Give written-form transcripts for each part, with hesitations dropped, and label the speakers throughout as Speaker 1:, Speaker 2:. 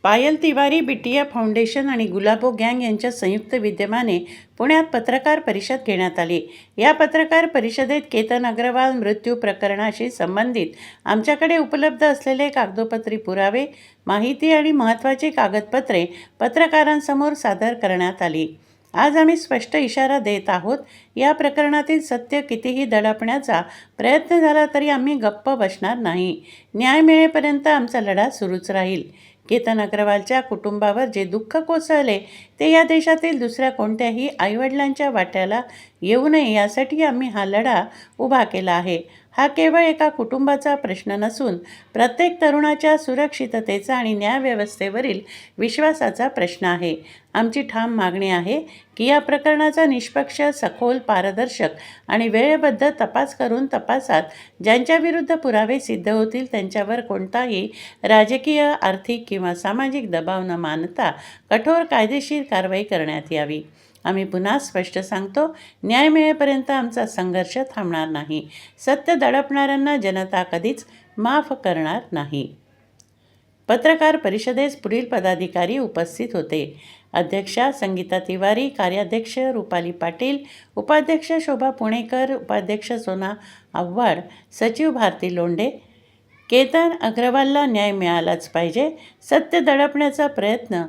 Speaker 1: पायल तिवारी बिटिया फाउंडेशन आणि गुलाबो गँग यांच्या संयुक्त विद्यमाने पुण्यात पत्रकार परिषद घेण्यात आली। या पत्रकार परिषदेत केतन अग्रवाल मृत्यू प्रकरणाशी संबंधित आमच्याकडे उपलब्ध असलेले कागदोपत्री पुरावे, माहिती आणि महत्त्वाची कागदपत्रे पत्रकारांसमोर सादर करण्यात आली। आज आम्ही स्पष्ट इशारा देत आहोत, या प्रकरणातील सत्य कितीही दडपण्याचा प्रयत्न झाला तरी आम्ही गप्प बसणार नाही। न्याय मिळेपर्यंत आमचा लढा सुरूच राहील। केतन अग्रवालच्या कुटुंबावर जे दुःख कोसळले ते या देशातील दुसऱ्या कोणत्याही आईवडिलांच्या वाट्याला येऊ नये यासाठी आम्ही हा लढा उभा केला आहे। हा केवळ एका कुटुंबाचा प्रश्न नसून प्रत्येक तरुणाच्या सुरक्षिततेचा आणि न्यायव्यवस्थेवरील विश्वासाचा प्रश्न आहे। आमची ठाम मागणी आहे की या प्रकरणाचा निष्पक्ष, सखोल, पारदर्शक आणि वेळेबद्ध तपास करून तपासात ज्यांच्याविरुद्ध पुरावे सिद्ध होतील त्यांच्यावर कोणताही राजकीय, आर्थिक किंवा सामाजिक दबाव न मानता कठोर कायदेशीर कारवाई करण्यात यावी। आम्ही पुन्हा स्पष्ट सांगतो, न्याय मिळेपर्यंत आमचा संघर्ष थांबणार नाही। सत्य दडपणाऱ्यांना जनता कधीच माफ करणार नाही। पत्रकार परिषदेस पुढील पदाधिकारी उपस्थित होते: अध्यक्षा संगीता तिवारी, कार्याध्यक्ष रुपाली पाटील, उपाध्यक्ष शोभा पुणेकर, उपाध्यक्ष सोना आव्हाड, सचिव भारती लोंढे। केतन अग्रवालला न्याय मिळालाच पाहिजे। सत्य दडपण्याचा प्रयत्न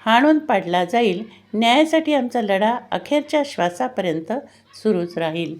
Speaker 1: हाणून पाडला जाईल। न्यायासाठी आमचा लढा अखेरच्या श्वासापर्यंत सुरूच राहील।